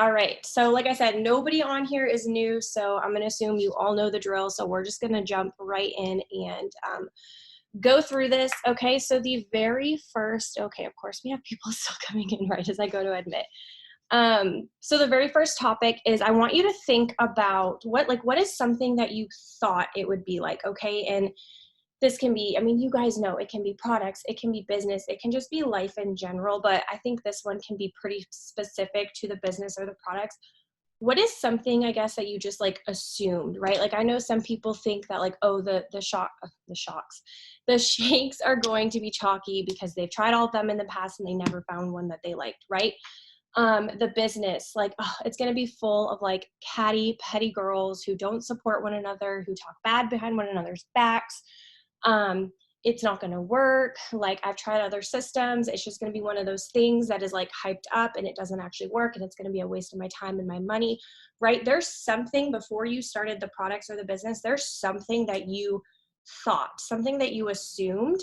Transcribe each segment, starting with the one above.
All right. So, like I said, nobody on here is new. So, I'm going to assume you all know the drill. So, we're just going to jump right in and go through this. Okay. So, the very first, okay, of course, we have people still coming in right as I go to admit. So, the very first topic is I want you to think about what is something that you thought it would be like. Okay. And this can be, I mean, you guys know it can be products, it can be business, it can just be life in general, but I think this one can be pretty specific to the business or the products. What is something, I guess, that you just like assumed, right? Like I know some people think that like, oh, the shocks, the shakes are going to be chalky because they've tried all of them in the past and they never found one that they liked, right? The business, like, oh, it's going to be full of like catty, petty girls who don't support one another, who talk bad behind one another's backs. um it's not going to work. Like I've tried other systems, it's just going to be one of those things that is like hyped up and it doesn't actually work, and it's going to be a waste of my time and my money, right? There's something before you started the products or the business, there's something that you thought, something that you assumed.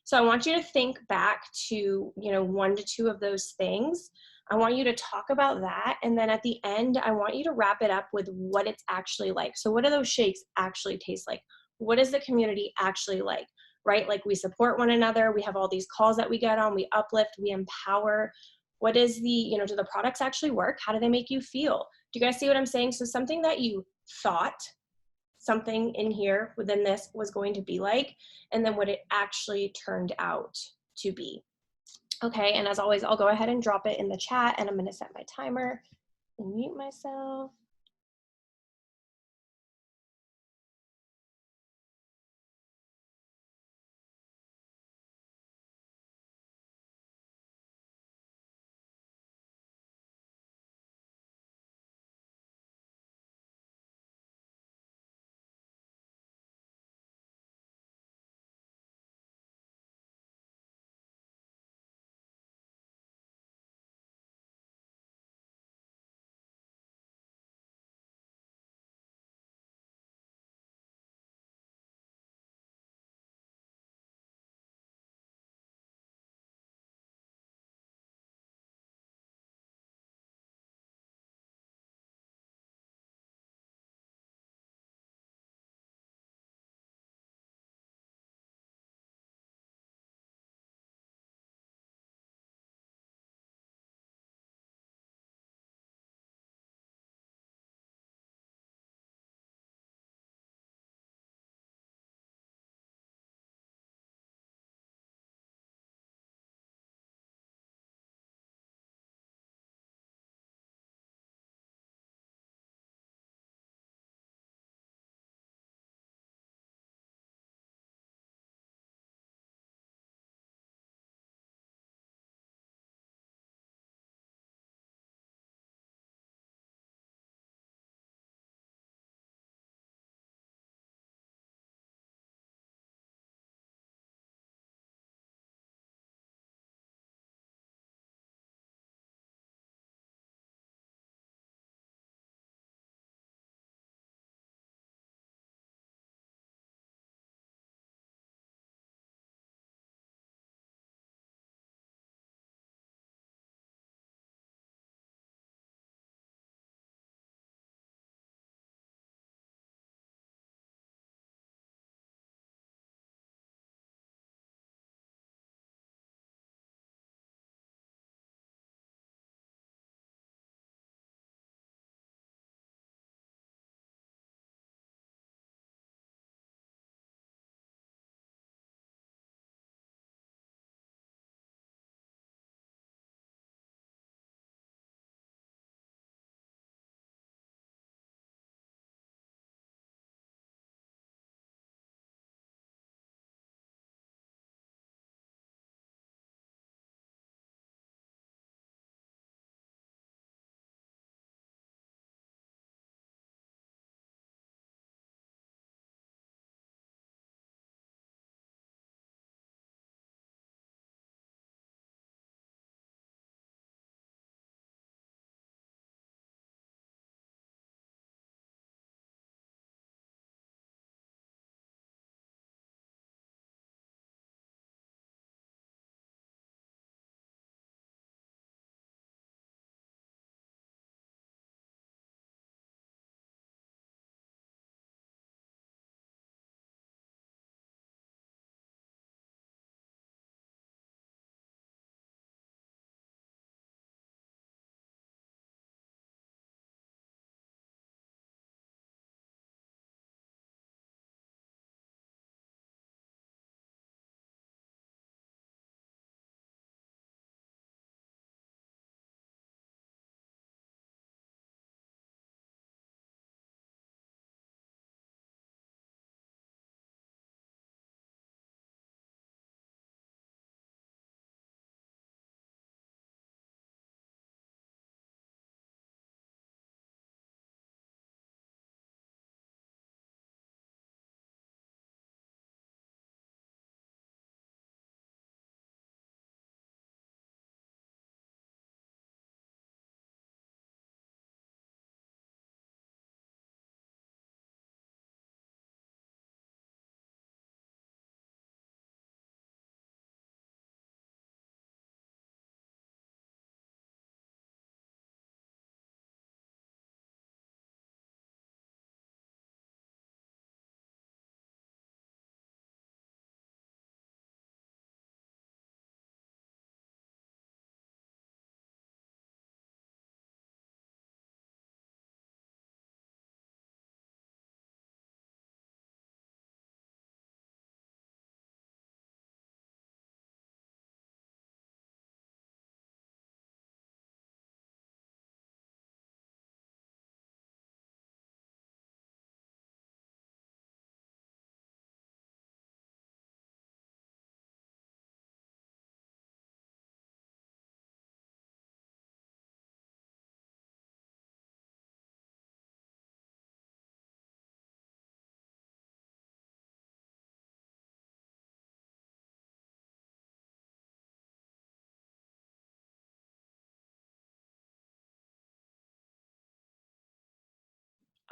So I want you to think back to, one to two of those things. I want you to talk about that, and then at the end I want you to wrap it up with what it's actually like. So what do those shakes actually taste like? What is the community actually like, right? Like we support one another, we have all these calls that we get on, we uplift, we empower. What is do the products actually work? How do they make you feel? Do you guys see what I'm saying? So something that you thought something in here within this was going to be like, and then what it actually turned out to be. Okay, and as always, I'll go ahead and drop it in the chat, and I'm going to set my timer and mute myself.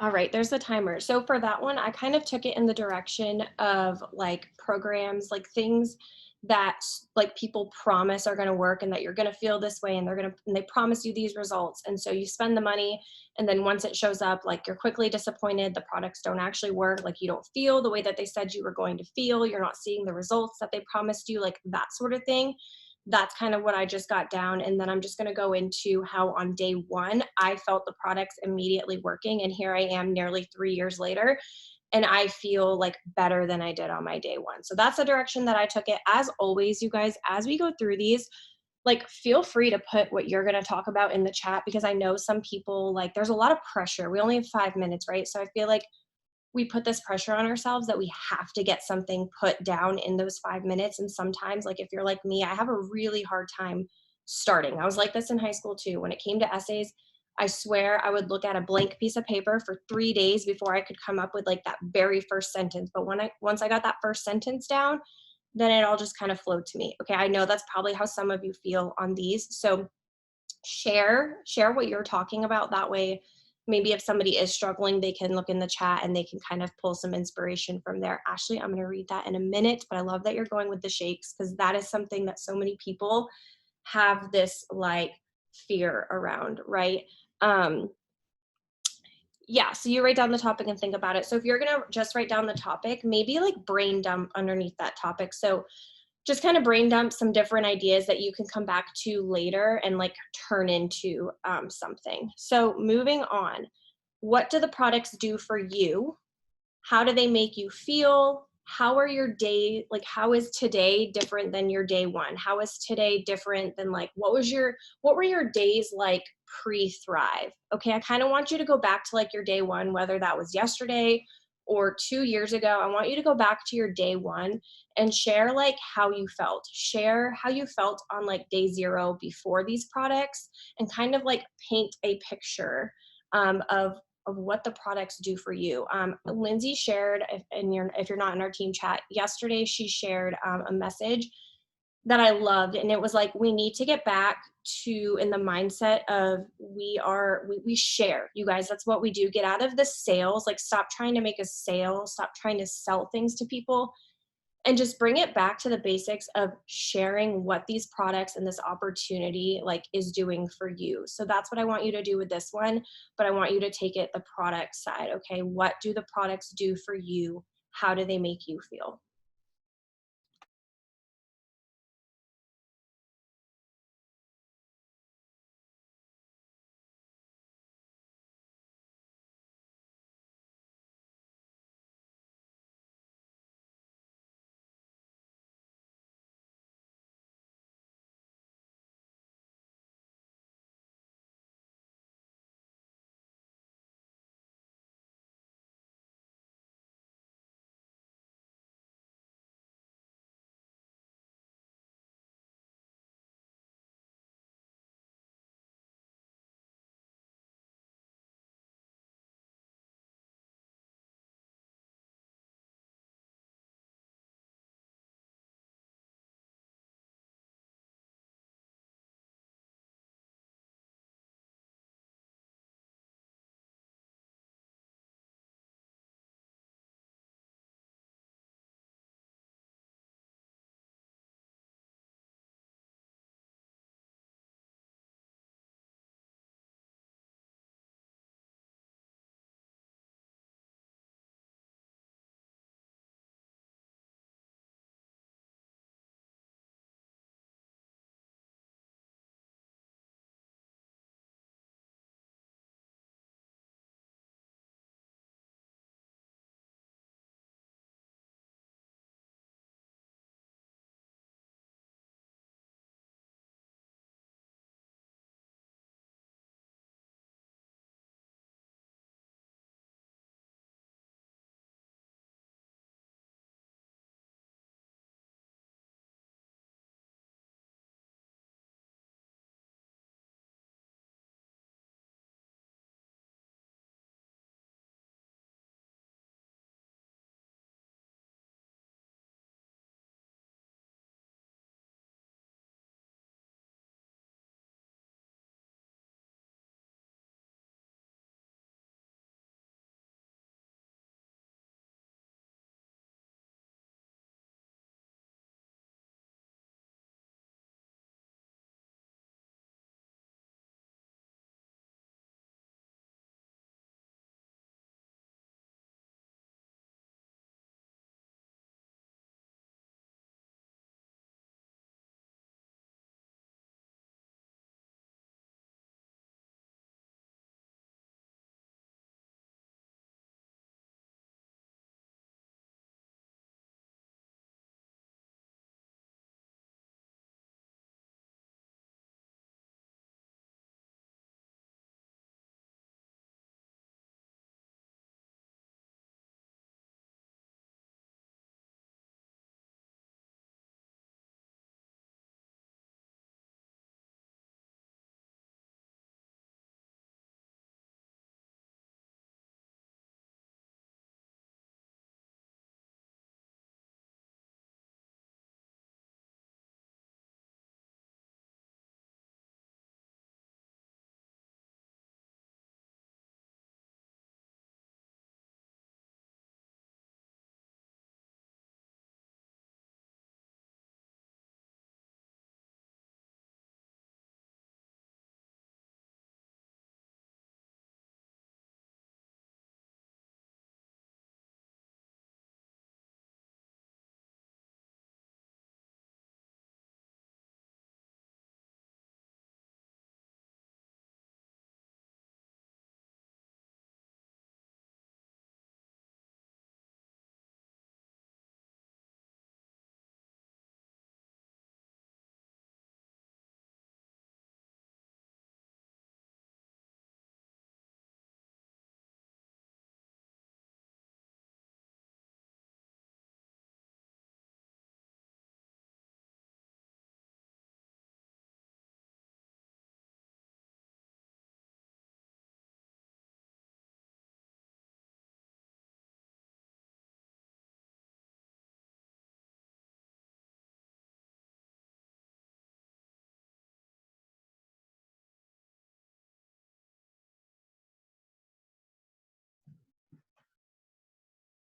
All right, there's the timer. So for that one, I kind of took it in the direction of like programs, like things that like people promise are going to work and that you're going to feel this way and they promise you these results. And so you spend the money and then once it shows up, like you're quickly disappointed, the products don't actually work, like you don't feel the way that they said you were going to feel, you're not seeing the results that they promised you, like that sort of thing. That's kind of what I just got down. And then I'm just going to go into how on day one, I felt the products immediately working. And here I am nearly 3 years later, and I feel like better than I did on my day one. So that's the direction that I took it. As always, you guys, as we go through these, like feel free to put what you're going to talk about in the chat because I know some people like there's a lot of pressure. We only have 5 minutes, right? So I feel like we put this pressure on ourselves that we have to get something put down in those 5 minutes. And sometimes, like if you're like me, I have a really hard time starting. I was like this in high school too. When it came to essays, I swear I would look at a blank piece of paper for 3 days before I could come up with like that very first sentence. But once I got that first sentence down, then it all just kind of flowed to me. Okay, I know that's probably how some of you feel on these. So share what you're talking about. That way, maybe if somebody is struggling, they can look in the chat and they can kind of pull some inspiration from there. Ashley, I'm going to read that in a minute, but I love that you're going with the shakes because that is something that so many people have this like fear around, right? um yeah, so you write down the topic and think about it. So if you're going to just write down the topic, maybe like brain dump underneath that topic. So just kind of brain dump some different ideas that you can come back to later and like turn into something. So moving on, what do the products do for you? How do they make you feel? How are your day, like how is today different than your day one? How is today different than like what were your days like pre-Thrive? Okay, I kind of want you to go back to like your day one, whether that was yesterday or 2 years ago. I want you to go back to your day one and share like how you felt. Share how you felt on like day zero before these products and kind of like paint a picture of what the products do for you. Lindsay shared, if you're not in our team chat, yesterday she shared a message that I loved, and it was like we need to get back to in the mindset of we share. You guys, that's what we do. Get out of the sales, like stop trying to make a sale, stop trying to sell things to people and just bring it back to the basics of sharing what these products and this opportunity like is doing for you. So that's what I want you to do with this one, but I want you to take it the product side. Okay, what do the products do for you? How do they make you feel?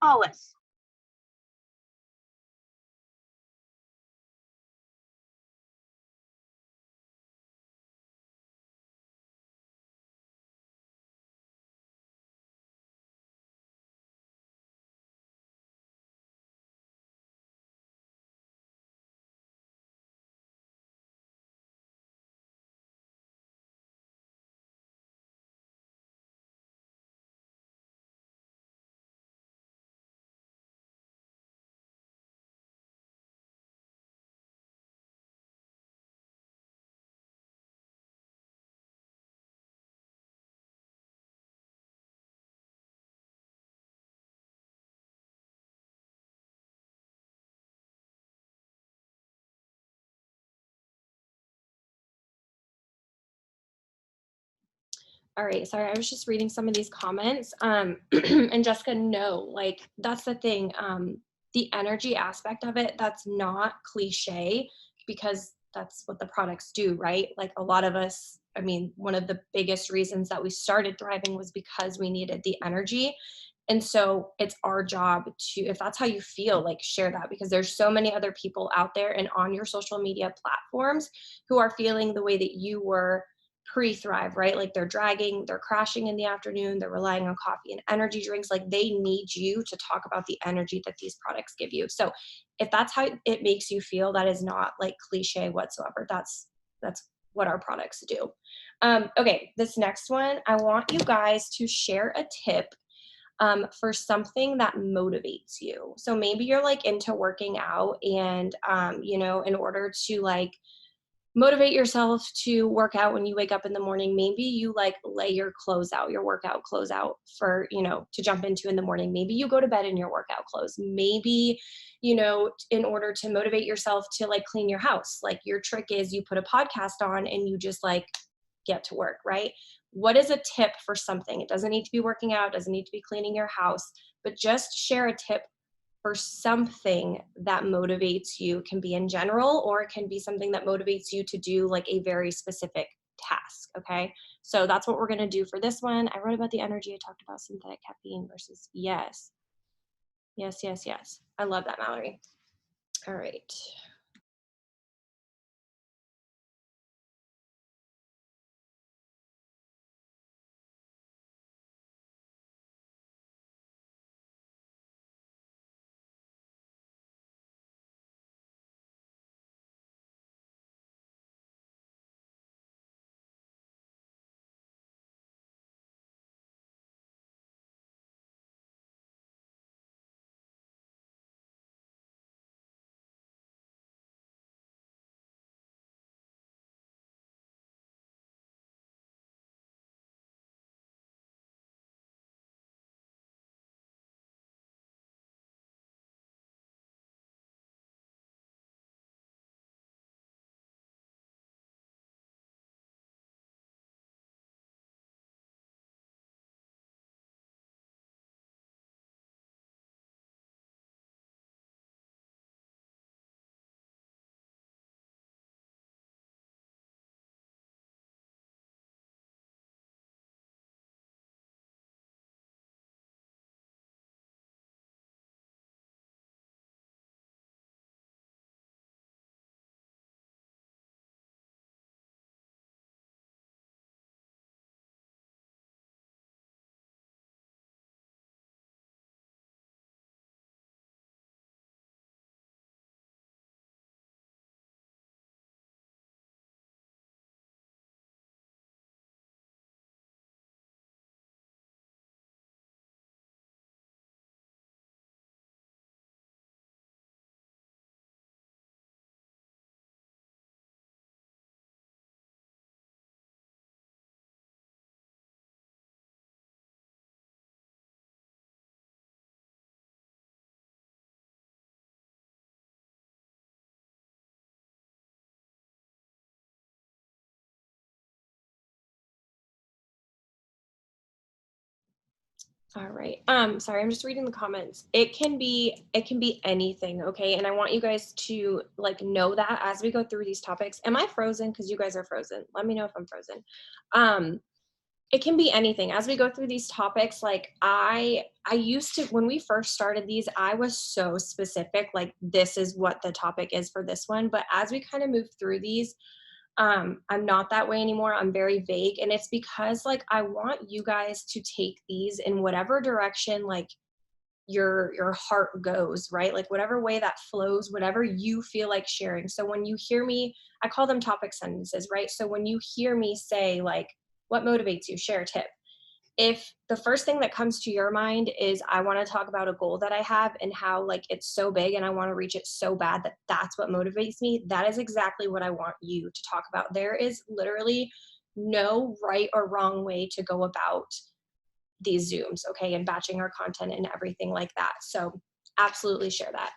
Always. All right, sorry, I was just reading some of these comments. And Jessica, no, like that's the thing. The energy aspect of it, that's not cliche because that's what the products do, right? Like a lot of us, I mean, one of the biggest reasons that we started Thriving was because we needed the energy. And so it's our job to, if that's how you feel, like share that because there's so many other people out there and on your social media platforms who are feeling the way that you were pre-thrive, right? Like they're dragging, they're crashing in the afternoon, they're relying on coffee and energy drinks. Like they need you to talk about the energy that these products give you. So if that's how it makes you feel, that is not like cliche whatsoever. That's what our products do. Okay, this next one, I want you guys to share a tip for something that motivates you. So maybe you're like into working out and, in order to like motivate yourself to work out when you wake up in the morning, maybe you like lay your clothes out, your workout clothes out for, to jump into in the morning. Maybe you go to bed in your workout clothes. Maybe, in order to motivate yourself to like clean your house, like your trick is you put a podcast on and you just like get to work, right? What is a tip for something? It doesn't need to be working out, doesn't need to be cleaning your house, but just share a tip for something that motivates you. It can be in general, or it can be something that motivates you to do like a very specific task. Okay. So that's what we're going to do for this one. I wrote about the energy. I talked about synthetic caffeine versus yes. Yes, yes, yes. I love that, Mallory. All right. All right. Sorry, I'm just reading the comments. It can be anything, okay? And I want you guys to like know that as we go through these topics. Am I frozen? Because you guys are frozen. Let me know if I'm frozen. Um, It can be anything. As we go through these topics, like I used to, when we first started these, I was so specific, like this is what the topic is for this one. But as we kind of move through these, I'm not that way anymore. I'm very vague. And it's because like I want you guys to take these in whatever direction like your heart goes, right? Like whatever way that flows, whatever you feel like sharing. So when you hear me, I call them topic sentences, right? So when you hear me say like what motivates you, share a tip. If the first thing that comes to your mind is I want to talk about a goal that I have and how like it's so big and I want to reach it so bad that that's what motivates me, that is exactly what I want you to talk about. There is literally no right or wrong way to go about these Zooms, okay, and batching our content and everything like that. So absolutely share that.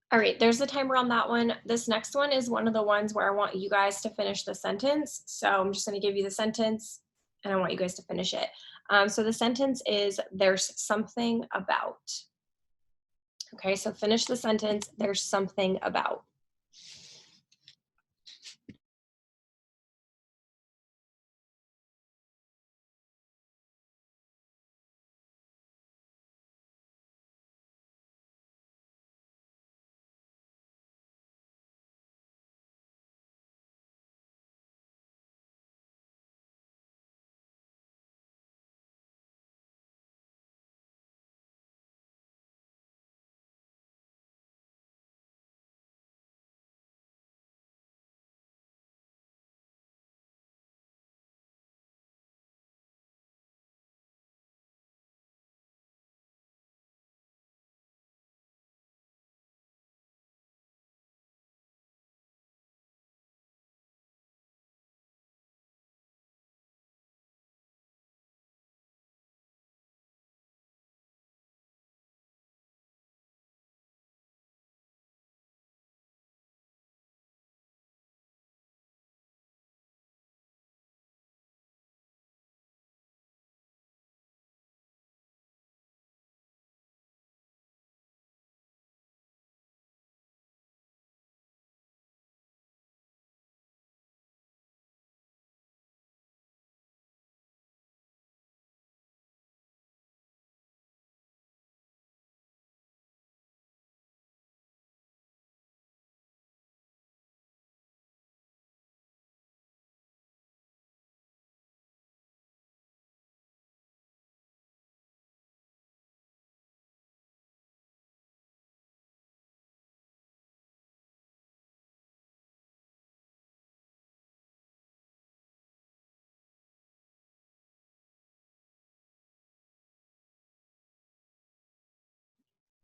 All right, there's the timer on that one. This next one is one of the ones where I want you guys to finish the sentence. So I'm just going to give you the sentence and I want you guys to finish it. So the sentence is there's something about. Okay, so finish the sentence. There's something about.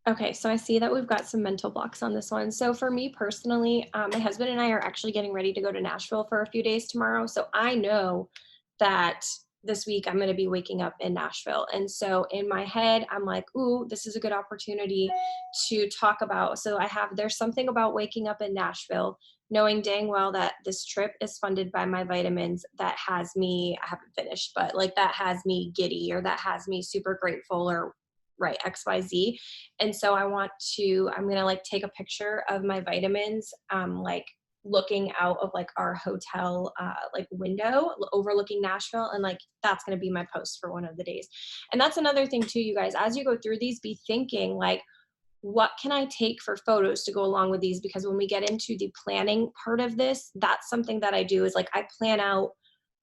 Okay, so I see that we've got some mental blocks on this one. So for me personally, my husband and I are actually getting ready to go to Nashville for a few days tomorrow. So I know that this week I'm going to be waking up in Nashville. And so in my head, I'm like, ooh, this is a good opportunity to talk about. So there's something about waking up in Nashville, knowing dang well that this trip is funded by my vitamins that has me, I haven't finished, but like that has me giddy or that has me super grateful or right, XYZ. And so I'm gonna like take a picture of my vitamins, like looking out of like our hotel like window overlooking Nashville, and like that's going to be my post for one of the days. And that's another thing too, you guys, as you go through these, be thinking like, what can I take for photos to go along with these? Because when we get into the planning part of this, that's something that I do is like I plan out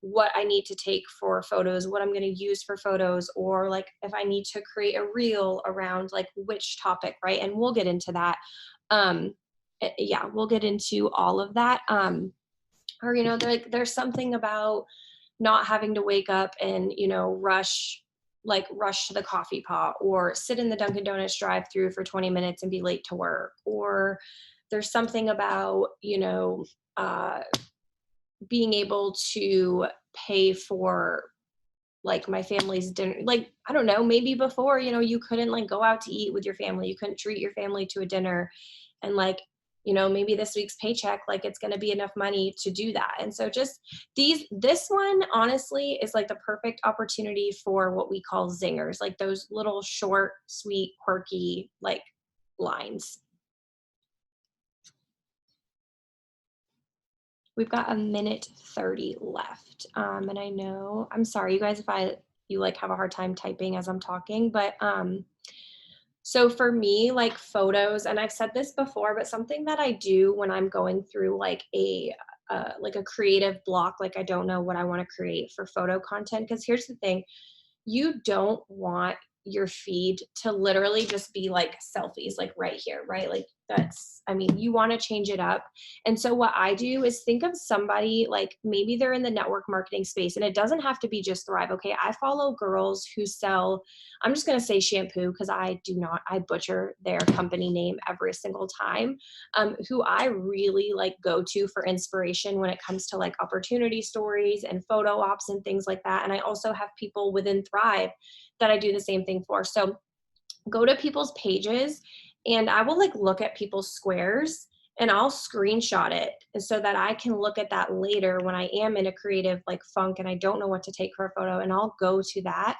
what I need to take for photos, what I'm going to use for photos, or like if I need to create a reel around like which topic, right? And we'll get into that. Yeah, we'll get into all of that. Or there's something about not having to wake up and rush to the coffee pot or sit in the Dunkin' Donuts drive through for 20 minutes and be late to work. Or there's something about uh, being able to pay for like my family's dinner. Like I don't know, maybe before you couldn't like go out to eat with your family, you couldn't treat your family to a dinner, and like maybe this week's paycheck, like it's going to be enough money to do that. And so just this one honestly is like the perfect opportunity for what we call zingers, like those little short, sweet, quirky like lines. We've got a minute 30 left. And I know, I'm sorry, you guys, if you like have a hard time typing as I'm talking, but so for me, like photos, and I've said this before, but something that I do when I'm going through like a creative block, like I don't know what I want to create for photo content. Because here's the thing, you don't want your feed to literally just be like selfies, like right here, right? Like you want to change it up. And so what I do is think of somebody like maybe they're in the network marketing space, and it doesn't have to be just Thrive. Okay. I follow girls who sell, I'm just going to say shampoo because I butcher their company name every single time, who I really like go to for inspiration when it comes to like opportunity stories and photo ops and things like that. And I also have people within Thrive that I do the same thing for. So go to people's pages and I will like look at people's squares and I'll screenshot it so that I can look at that later when I am in a creative like funk and I don't know what to take for a photo, and I'll go to that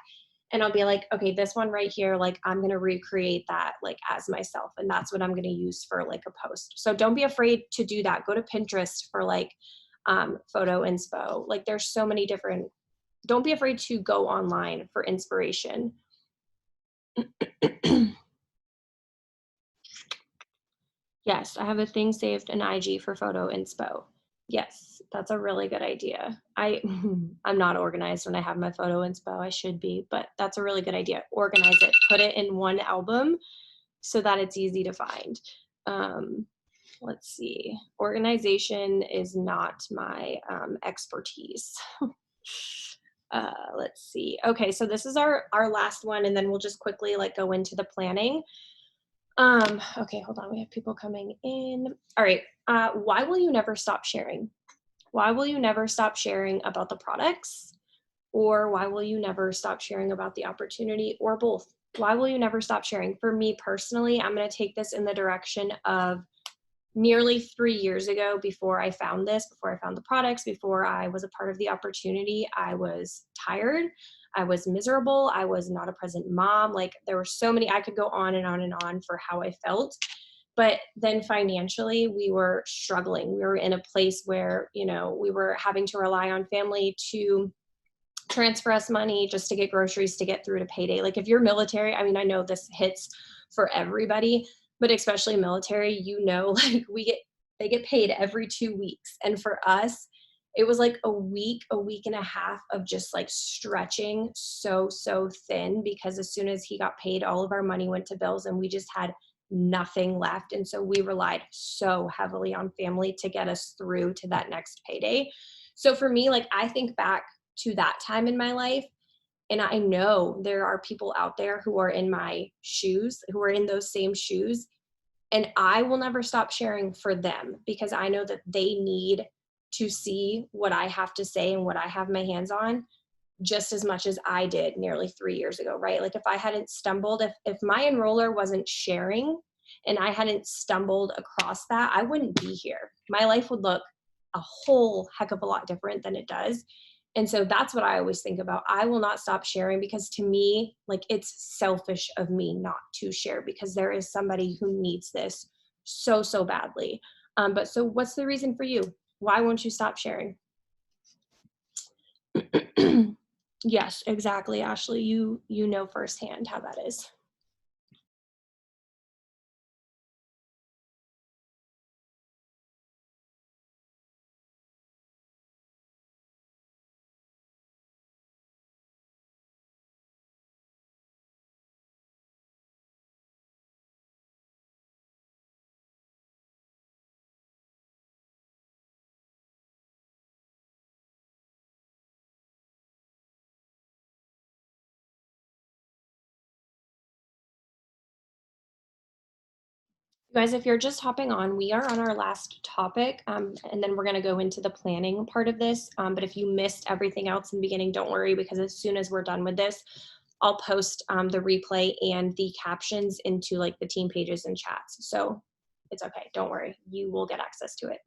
and I'll be like, okay, this one right here, like I'm going to recreate that like as myself. And that's what I'm going to use for like a post. So don't be afraid to do that. Go to Pinterest for like photo inspo. Like there's so many different, don't be afraid to go online for inspiration. Yes, I have a thing saved in IG for photo inspo. Yes, that's a really good idea. I'm not organized when I have my photo inspo. I should be, but that's a really good idea. Organize it, put it in one album so that it's easy to find. Um, let's see. Organization is not my expertise. Let's see. Okay, so this is our last one, and then we'll just quickly like go into the planning. Okay, hold on. We have people coming in. All right. Why will you never stop sharing? Why will you never stop sharing about the products? Or why will you never stop sharing about the opportunity, or both? Why will you never stop sharing? For me personally, I'm going to take this in the direction of nearly 3 years ago, before I found the products, before I was a part of the opportunity, I was tired. I was miserable. I was not a present mom. Like there were so many, I could go on and on and on for how I felt. But then financially, we were struggling. We were in a place where, we were having to rely on family to transfer us money just to get groceries to get through to payday. Like if you're military, I mean, I know this hits for everybody, but especially military, like they get paid every 2 weeks. And for us, it was like a week and a half of just like stretching so thin, because as soon as he got paid, all of our money went to bills and we just had nothing left. And so we relied so heavily on family to get us through to that next payday. So for me, like I think back to that time in my life, And I know there are people out there who are in my shoes, who are in those same shoes, and I will never stop sharing for them because I know that they need to see what I have to say and what I have my hands on just as much as I did nearly 3 years ago, right? Like if I hadn't stumbled, if my enroller wasn't sharing and I hadn't stumbled across that, I wouldn't be here. My life would look a whole heck of a lot different than it does. And so that's what I always think about. I will not stop sharing because to me, like it's selfish of me not to share because there is somebody who needs this so, so badly. But so what's the reason for you? Why won't you stop sharing? Yes, exactly, Ashley. You know firsthand how that is. You guys, if you're just hopping on, we are on our last topic, and then we're going to go into the planning part of this. But if you missed everything else in the beginning, don't worry because as soon as we're done with this, I'll post the replay and the captions into like the team pages and chats. So it's okay. Don't worry. You will get access to it.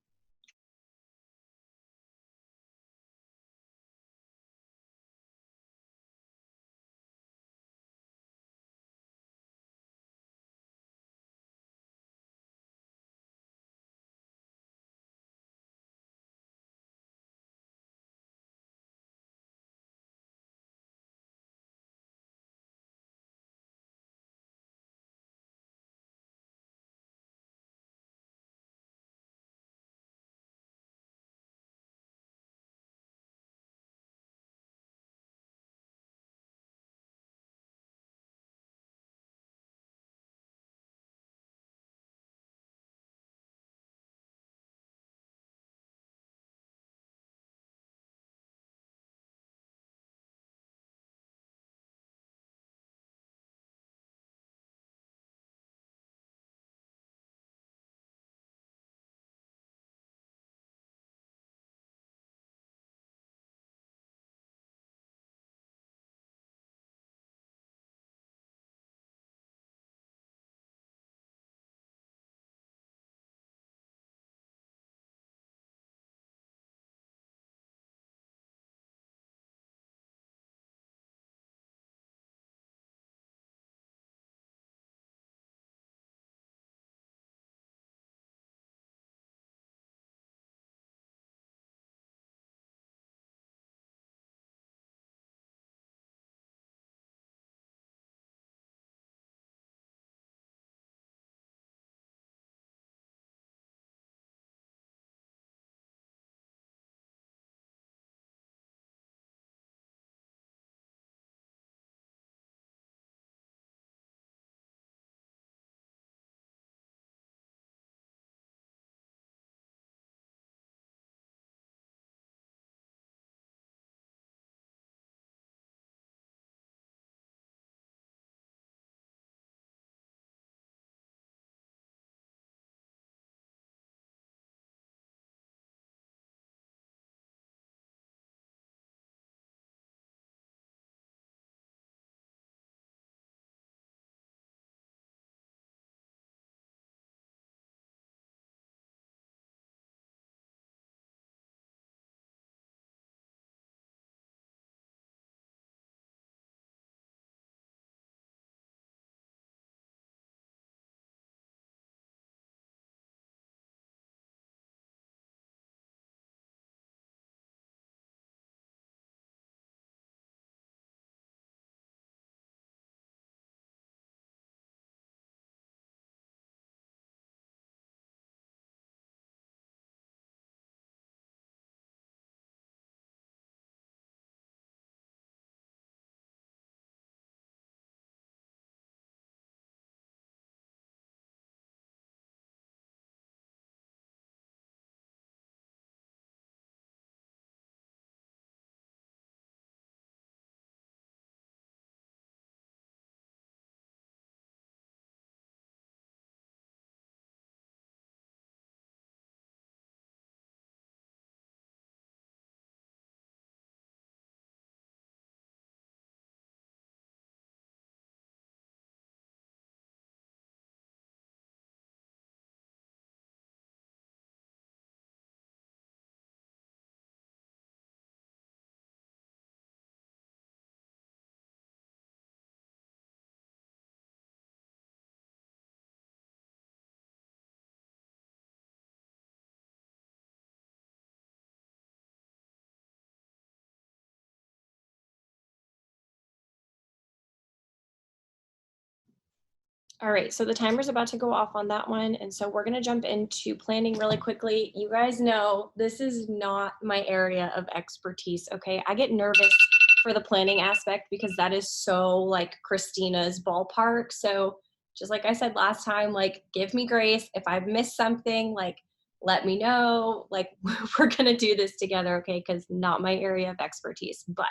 All right, so the timer's about to go off on that one. And so we're going to jump into planning really quickly. You guys know this is not my area of expertise. Okay. I get nervous for the planning aspect because that is so like Christina's ballpark. So just like I said last time, like give me grace. If I've missed something, like let me know. Like we're going to do this together. Okay. Because not my area of expertise. But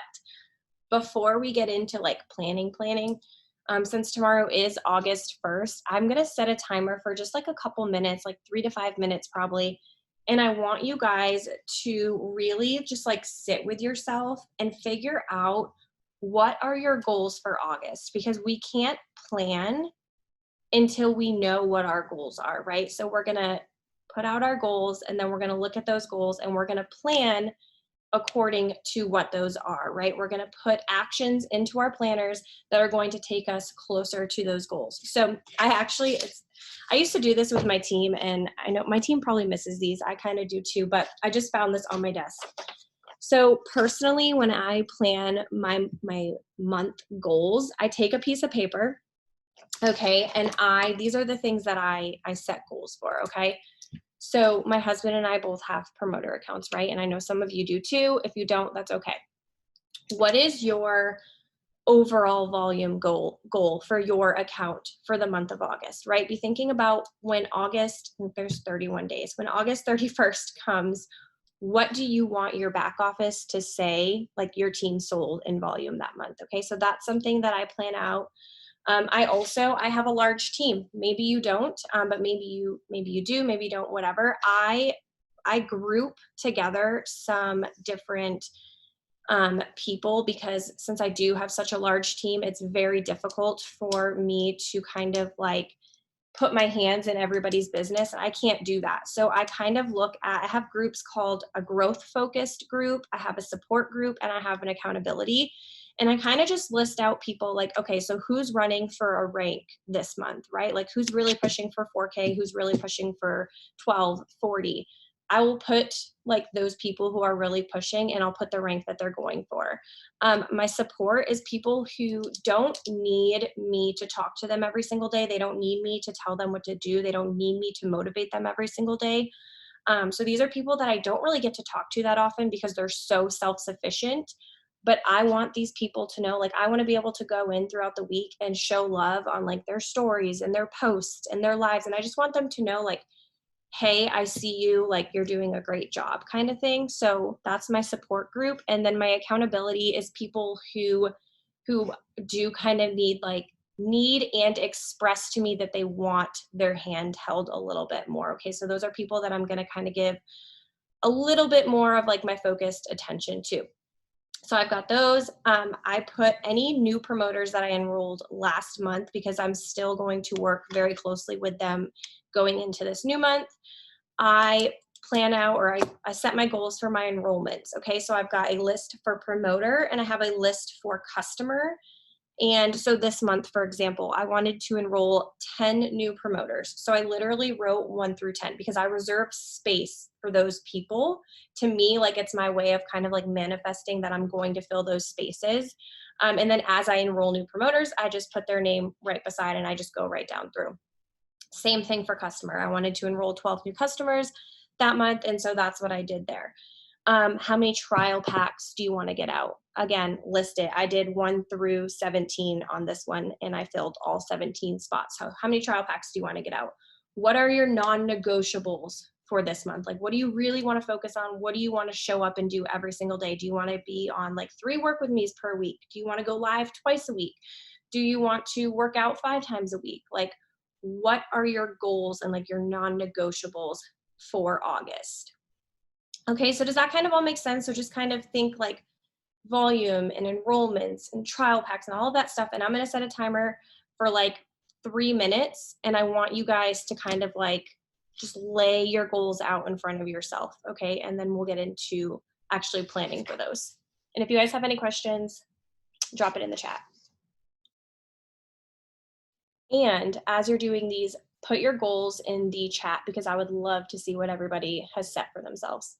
before we get into like planning, since tomorrow is August 1st, I'm gonna set a timer for just like a couple minutes, like 3 to 5 minutes probably. And I want you guys to really just like sit with yourself and figure out what are your goals for August, because we can't plan until we know what our goals are, right? So we're gonna put out our goals and then we're gonna look at those goals and we're gonna plan according to what those are, right? We're going to put actions into our planners that are going to take us closer to those goals. So I used to do this with my team, and I know my team probably misses these. I kind of do too, but I just found this on my desk. So personally, when I plan my month goals, I take a piece of paper, okay, and these are the things that I set goals for, okay? So my husband and I both have promoter accounts, right? And I know some of you do too. If you don't, that's okay. What is your overall volume goal for your account for the month of August, right? Be thinking about when August, there's 31 days. When August 31st comes, what do you want your back office to say, like your team sold in volume that month? Okay, so that's something that I plan out. I have a large team. Maybe you don't, but maybe you do, maybe you don't, whatever. I group together some different people, because since I do have such a large team, it's very difficult for me to kind of like put my hands in everybody's business, and I can't do that. So I kind of I have groups called a growth focused group, I have a support group, and I have an accountability. And I kind of just list out people like, okay, so who's running for a rank this month, right? Like who's really pushing for 4K, who's really pushing for 12, 40. I will put like those people who are really pushing, and I'll put the rank that they're going for. My support is people who don't need me to talk to them every single day. They don't need me to tell them what to do. They don't need me to motivate them every single day. So these are people that I don't really get to talk to that often because they're so self sufficient. But I want these people to know, like, I want to be able to go in throughout the week and show love on like their stories and their posts and their lives. And I just want them to know, like, hey, I see you, like you're doing a great job kind of thing. So that's my support group. And then my accountability is people who do kind of need and express to me that they want their hand held a little bit more. Okay. So those are people that I'm going to kind of give a little bit more of like my focused attention to. So I've got those. I put any new promoters that I enrolled last month, because I'm still going to work very closely with them going into this new month. I plan out, or I set my goals for my enrollments. Okay, so I've got a list for promoter and I have a list for customer. And so this month, for example, I wanted to enroll 10 new promoters. So I literally wrote 1 through 10 because I reserve space for those people. To me, like it's my way of kind of like manifesting that I'm going to fill those spaces. And then as I enroll new promoters, I just put their name right beside and I just go right down through. Same thing for customer. I wanted to enroll 12 new customers that month. And so that's what I did there. How many trial packs do you want to get out? Again, list it. I did 1 through 17 on this one and I filled all 17 spots. So how many trial packs do you want to get out? What are your non-negotiables for this month? Like, what do you really want to focus on? What do you want to show up and do every single day? Do you want to be on like 3 work with me's per week? Do you want to go live twice a week? Do you want to work out 5 times a week? Like, what are your goals and like your non-negotiables for August? Okay, so does that kind of all make sense? So just kind of think like volume and enrollments and trial packs and all of that stuff. And I'm going to set a timer for like 3 minutes. And I want you guys to kind of like just lay your goals out in front of yourself. Okay, and then we'll get into actually planning for those. And if you guys have any questions, drop it in the chat. And as you're doing these, put your goals in the chat because I would love to see what everybody has set for themselves.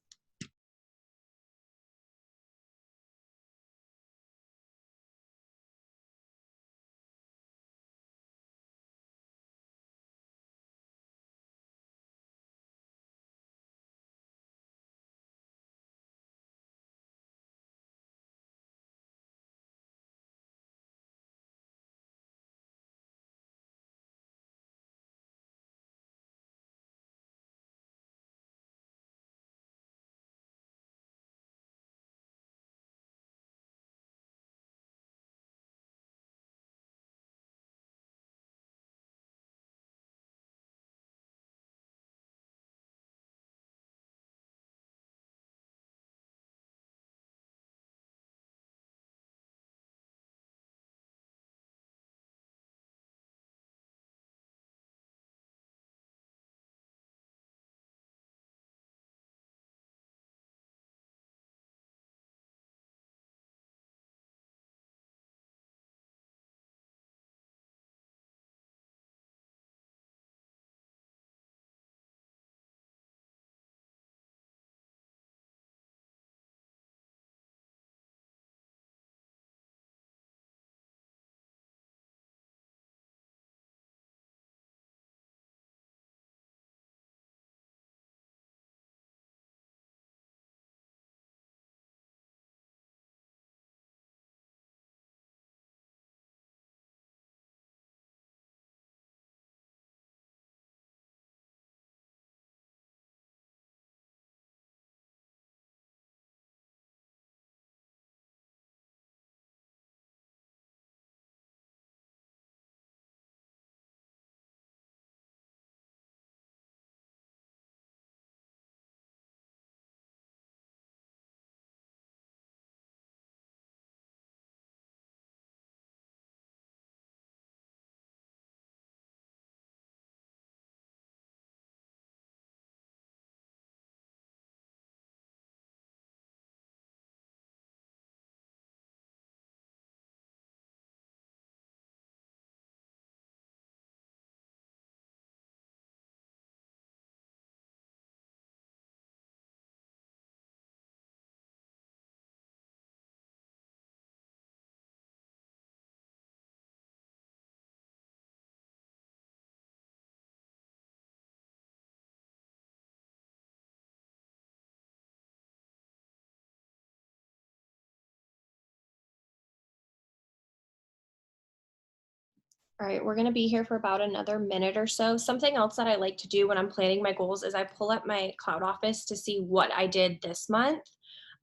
All right, we're going to be here for about another minute or so. Something else that I like to do when I'm planning my goals is I pull up my Cloud Office to see what I did this month.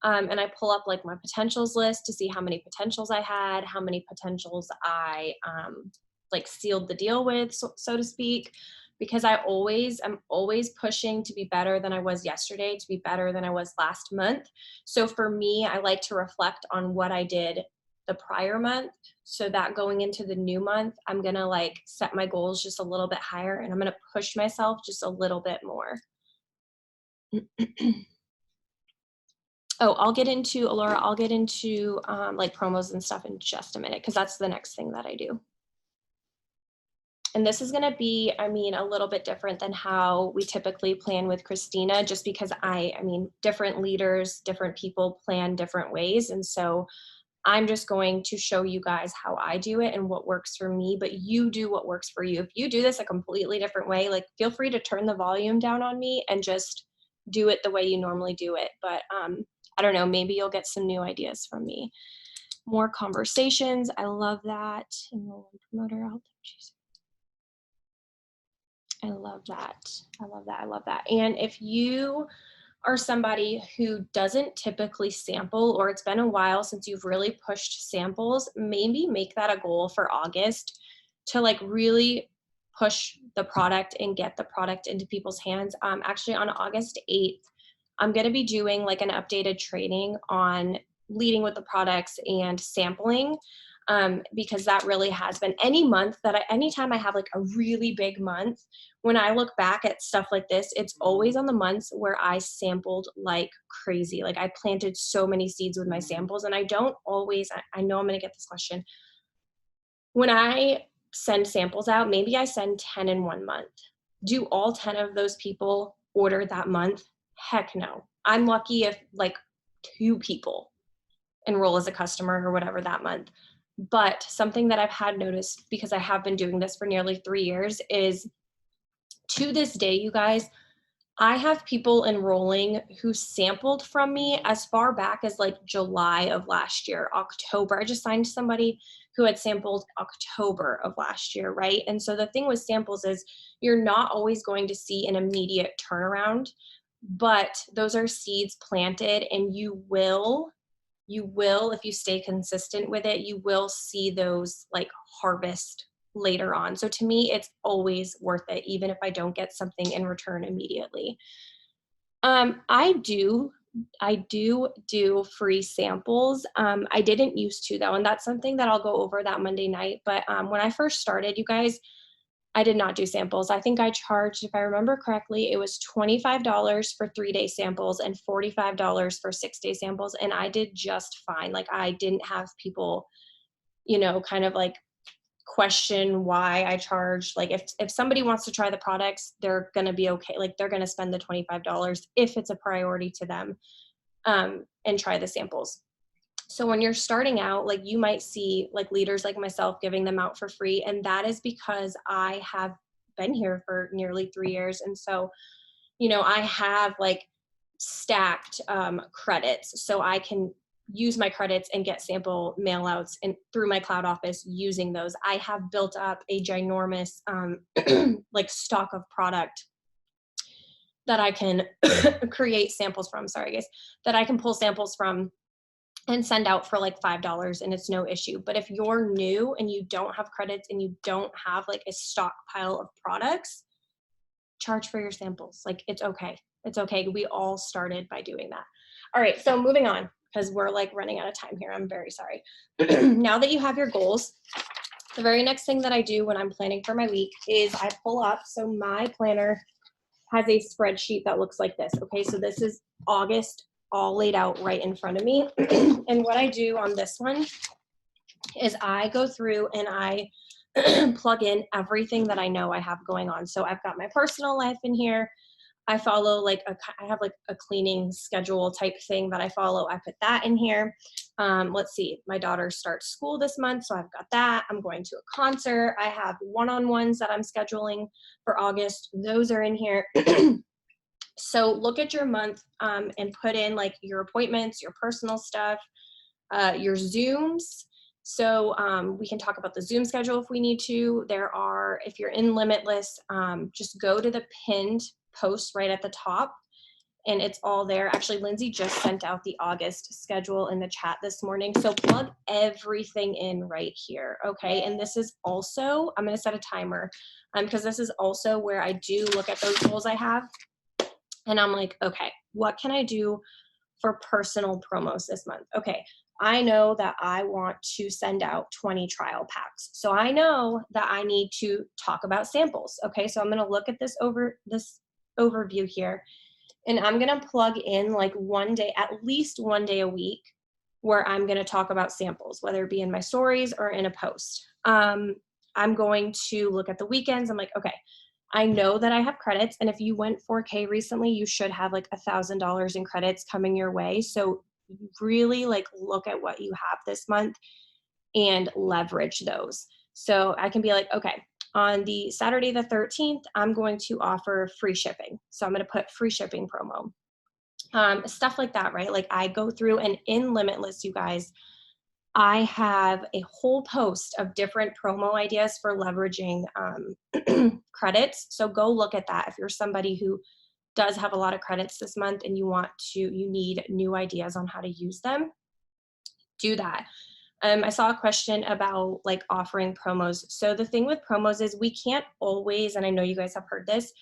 And I pull up like my potentials list to see how many potentials I had, how many potentials I like sealed the deal with, so to speak, because I'm always pushing to be better than I was yesterday, to be better than I was last month. So for me, I like to reflect on what I did the prior month so that going into the new month, I'm going to like set my goals just a little bit higher and I'm going to push myself just a little bit more. Oh, I'll get into, Laura, I'll get into like promos and stuff in just a minute because that's the next thing that I do. And this is going to be, I mean, a little bit different than how we typically plan with Christina, just because I mean, different leaders, different people plan different ways. And so I'm just going to show you guys how I do it and what works for me, but you do what works for you. If you do this a completely different way, like feel free to turn the volume down on me and just do it the way you normally do it. But I don't know, maybe you'll get some new ideas from me. More conversations. I love that. Enroll in promoter. I love that. I love that. I love that. And if you are somebody who doesn't typically sample, or it's been a while since you've really pushed samples, maybe make that a goal for August to like really push the product and get the product into people's hands. Actually on August 8th, I'm going to be doing like an updated training on leading with the products and sampling. Because that really has been anytime I have like a really big month, when I look back at stuff like this, it's always on the months where I sampled like crazy. Like I planted so many seeds with my samples, and I don't always, I know I'm going to get this question. When I send samples out, maybe I send 10 in 1 month. Do all 10 of those people order that month? Heck no. I'm lucky if like 2 people enroll as a customer or whatever that month. But something that I've had noticed, because I have been doing this for nearly 3 years, is to this day, you guys, I have people enrolling who sampled from me as far back as like July of last year, October. I just signed somebody who had sampled October of last year, right? And so the thing with samples is you're not always going to see an immediate turnaround, but those are seeds planted, and you will, if you stay consistent with it, you will see those like harvest later on. So to me, it's always worth it, even if I don't get something in return immediately. I do free samples. I didn't used to though, and that's something that I'll go over that Monday night. But when I first started, you guys, I did not do samples. I think I charged, if I remember correctly, it was $25 for 3-day samples and $45 for 6-day samples. And I did just fine. Like I didn't have people, kind of like question why I charged. Like if somebody wants to try the products, they're going to be okay. Like they're going to spend the $25 if it's a priority to them, and try the samples. So when you're starting out, like you might see like leaders like myself giving them out for free. And that is because I have been here for nearly 3 years. And so, I have like stacked credits. So I can use my credits and get sample mail outs and through my Cloud Office using those. I have built up a ginormous like stock of product that I can create samples from. Sorry guys, that I can pull samples from and send out for like $5, and it's no issue. But if you're new and you don't have credits and you don't have like a stockpile of products, charge for your samples. Like it's okay. It's okay. We all started by doing that. All right, so moving on, because we're like running out of time here. I'm very sorry. Now that you have your goals, the very next thing that I do when I'm planning for my week is I pull up. So my planner has a spreadsheet that looks like this. Okay, so this is August all laid out right in front of me. And what I do on this one is I go through and I plug in everything that I know I have going on. So I've got my personal life in here. I follow I have like a cleaning schedule type thing that I follow. I put that in here. Let's see, my daughter starts school this month, so I've got that. I'm going to a concert. I have one-on-ones that I'm scheduling for August. Those are in here. So look at your month and put in like your appointments, your personal stuff, your Zooms. So we can talk about the Zoom schedule if we need to. If you're in Limitless, just go to the pinned post right at the top and it's all there. Actually, Lindsay just sent out the August schedule in the chat this morning. So plug everything in right here, okay? And this is also, I'm gonna set a timer because this is also where I do look at those goals I have. And I'm like, okay, what can I do for personal promos this month? Okay, I know that I want to send out 20 trial packs. So I know that I need to talk about samples. Okay, so I'm gonna look at this overview here and I'm gonna plug in like one day, at least one day a week, where I'm gonna talk about samples, whether it be in my stories or in a post. I'm going to look at the weekends. I'm like, okay, I know that I have credits, and if you went 4K recently, you should have like $1,000 in credits coming your way. So really like look at what you have this month and leverage those. So I can be like, okay, on the Saturday the 13th, I'm going to offer free shipping. So I'm going to put free shipping promo. Stuff like that, right? Like I go through and in Limitless, you guys, I have a whole post of different promo ideas for leveraging credits. So go look at that if you're somebody who does have a lot of credits this month and you need new ideas on how to use them, do that. I saw a question about like offering promos. So the thing with promos is we can't always, and I know you guys have heard this,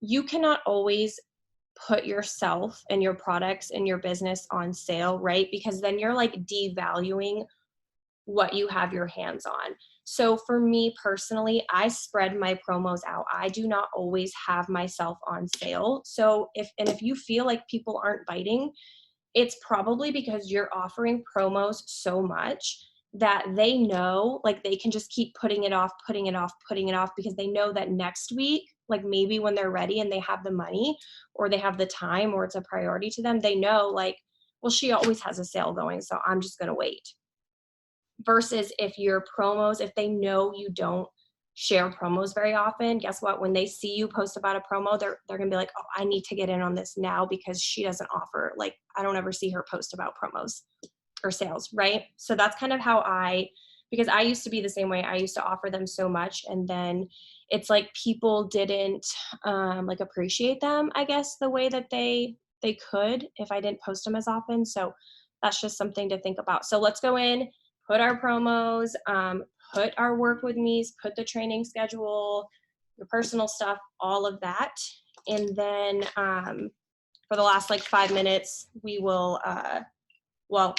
you cannot always put yourself and your products and your business on sale, right? Because then you're like devaluing what you have your hands on. So for me personally, I spread my promos out. I do not always have myself on sale. So if you feel like people aren't biting, it's probably because you're offering promos so much that they know like they can just keep putting it off, putting it off, putting it off because they know that next week, like maybe when they're ready and they have the money or they have the time or it's a priority to them, they know like, well, she always has a sale going, so I'm just going to wait. Versus if your promos, if they know you don't share promos very often, guess what? When they see you post about a promo, they're gonna be like, oh, I need to get in on this now because she doesn't offer, like, I don't ever see her post about promos or sales, right? So that's kind of how because I used to be the same way. I used to offer them so much and then it's like people didn't like appreciate them, I guess, the way that they could if I didn't post them as often. So that's just something to think about. So let's go in, put our promos, put our work with me's, put the training schedule, your personal stuff, all of that. And then for the last like 5 minutes, we will,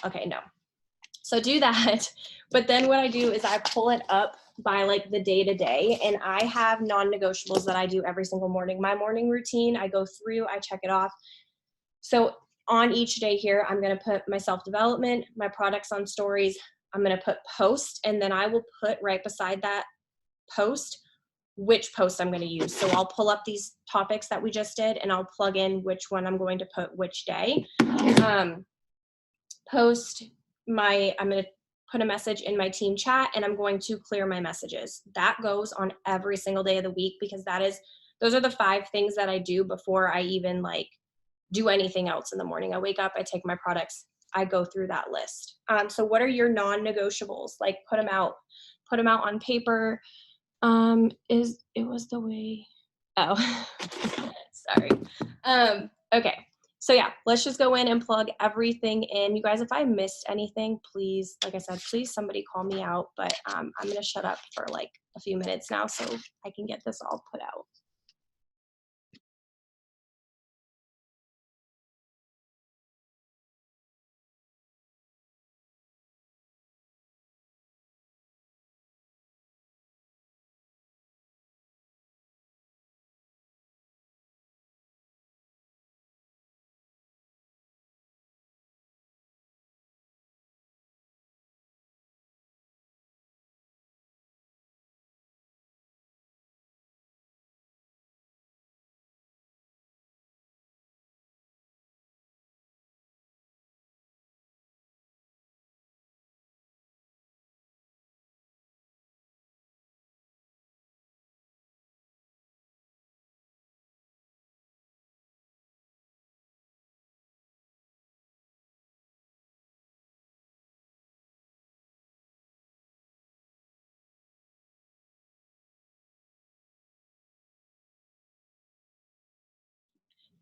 okay, no. So do that. But then what I do is I pull it up by like the day to day and I have non-negotiables that I do every single morning. My morning routine, I go through, I check it off. So on each day here, I'm going to put my self-development, my products on stories. I'm going to put post, and then I will put right beside that post which post I'm going to use. So I'll pull up these topics that we just did and I'll plug in which one I'm going to put which day. Post I'm going to put a message in my team chat and I'm going to clear my messages. That goes on every single day of the week because those are the 5 things that I do before I even like do anything else in the morning. I wake up, I take my products, I go through that list. So what are your non-negotiables? Like put them out on paper. It was the way, oh, sorry. Okay. So yeah, let's just go in and plug everything in. You guys, if I missed anything, please, like I said, please somebody call me out, but I'm going to shut up for like a few minutes now so I can get this all put out.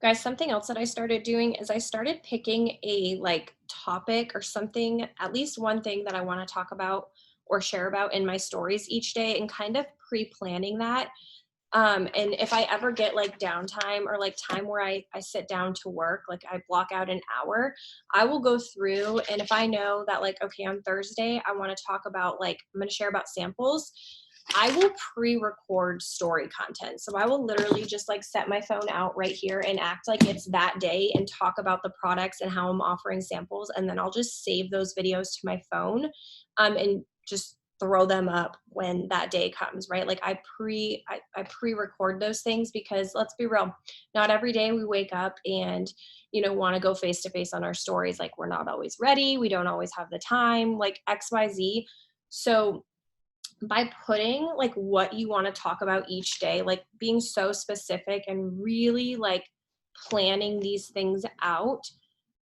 Guys, something else that I started doing is I started picking a like topic or something, at least one thing that I want to talk about or share about in my stories each day, and kind of pre-planning that. And if I ever get like downtime or like time where I sit down to work, like I block out an hour, I will go through. And if I know that like, okay, on Thursday, I want to talk about like, I'm going to share about samples, I will pre-record story content. So I will literally just like set my phone out right here and act like it's that day and talk about the products and how I'm offering samples. And then I'll just save those videos to my phone, and just throw them up when that day comes, right? Like I pre-record those things, because let's be real, not every day we wake up and, you know, want to go face to face on our stories. Like we're not always ready. We don't always have the time, like XYZ. So by putting like what you want to talk about each day, like being so specific and really like planning these things out,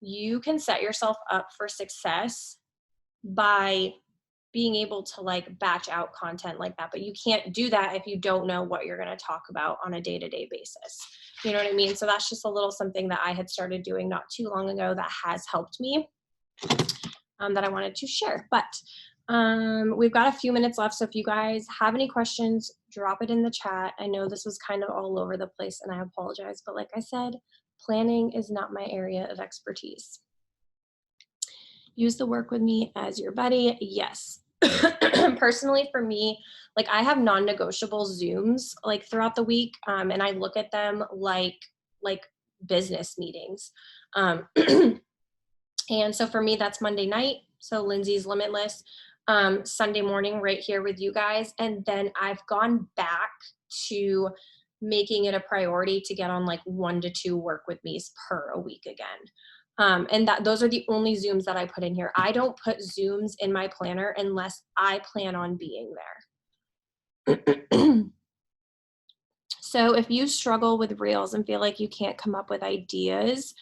you can set yourself up for success by being able to like batch out content like that. But you can't do that if you don't know what you're going to talk about on a day-to-day basis. You know what I mean? So that's just a little something that I had started doing not too long ago that has helped me, that I wanted to share. But we've got a few minutes left, so if you guys have any questions, drop it in the chat. I know this was kind of all over the place and I apologize, but like I said, planning is not my area of expertise. Use the work with me as your buddy. Yes. Personally, for me, like I have non-negotiable Zooms like throughout the week, and I look at them like business meetings. And so for me, that's Monday night. So Lindsay's Limitless, Sunday morning right here with you guys. And then I've gone back to making it a priority to get on like 1 to 2 work with me's per a week again. And those are the only Zooms that I put in here. I don't put Zooms in my planner unless I plan on being there. So if you struggle with Reels and feel like you can't come up with ideas,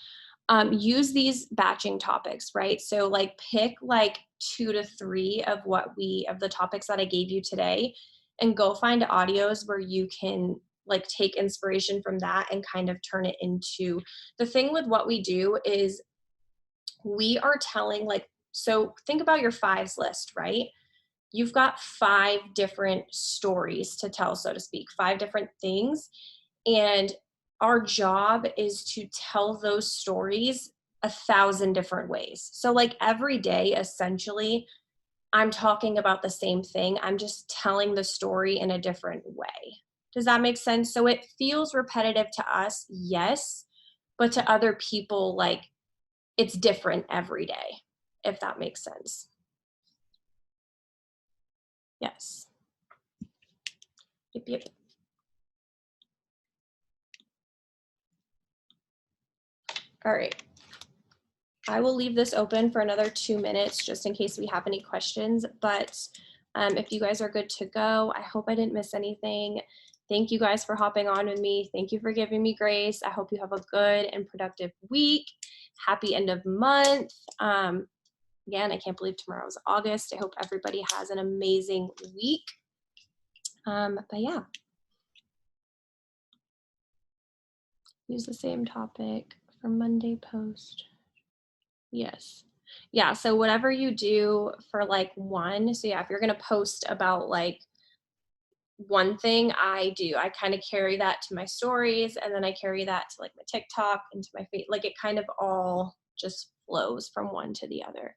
use these batching topics, right? So like pick like 2 to 3 of the topics that I gave you today, and go find audios where you can like take inspiration from that and kind of turn it into. The thing with what we do is we are telling like, so think about your 5s list, right? You've got 5 different stories to tell, so to speak, 5 different things. And our job is to tell those stories 1,000 different ways. So like every day, essentially, I'm talking about the same thing. I'm just telling the story in a different way. Does that make sense? So it feels repetitive to us, yes, but to other people, like it's different every day, if that makes sense. Yes. Yep, yep. All right. I will leave this open for another 2 minutes just in case we have any questions, but if you guys are good to go, I hope I didn't miss anything. Thank you guys for hopping on with me. Thank you for giving me grace. I hope you have a good and productive week. Happy end of month. Again, I can't believe tomorrow is August. I hope everybody has an amazing week. But yeah. Use the same topic for Monday post. Yes. Yeah, so whatever you do for like one, so yeah, if you're going to post about like one thing, I kind of carry that to my stories, and then I carry that to like my TikTok and to my feed. Like it kind of all just flows from one to the other.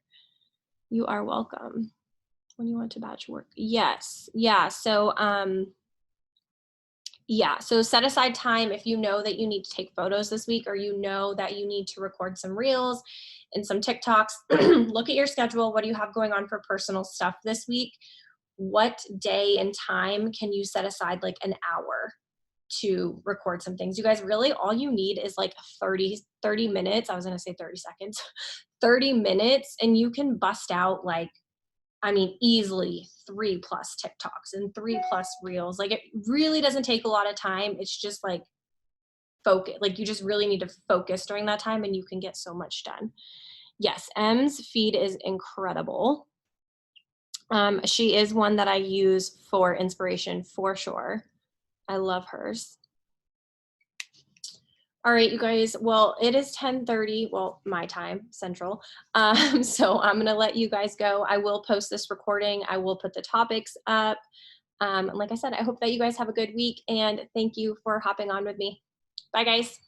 You are welcome. When you want to batch work. Yes. Yeah. So yeah, so set aside time if you know that you need to take photos this week, or you know that you need to record some reels and some TikToks. Look at your schedule. What do you have going on for personal stuff this week? What day and time can you set aside like an hour to record some things? You guys, really all you need is like 30 minutes. I was going to say 30 seconds, 30 minutes, and you can bust out like, I mean, easily 3+ TikToks and 3+ reels. Like it really doesn't take a lot of time. It's just like focus. Like you just really need to focus during that time and you can get so much done. Yes, M's feed is incredible. She is one that I use for inspiration for sure. I love hers. All right, you guys. Well, it is 10:30. Well, my time, Central. So I'm gonna let you guys go. I will post this recording. I will put the topics up. And like I said, I hope that you guys have a good week, and thank you for hopping on with me. Bye, guys.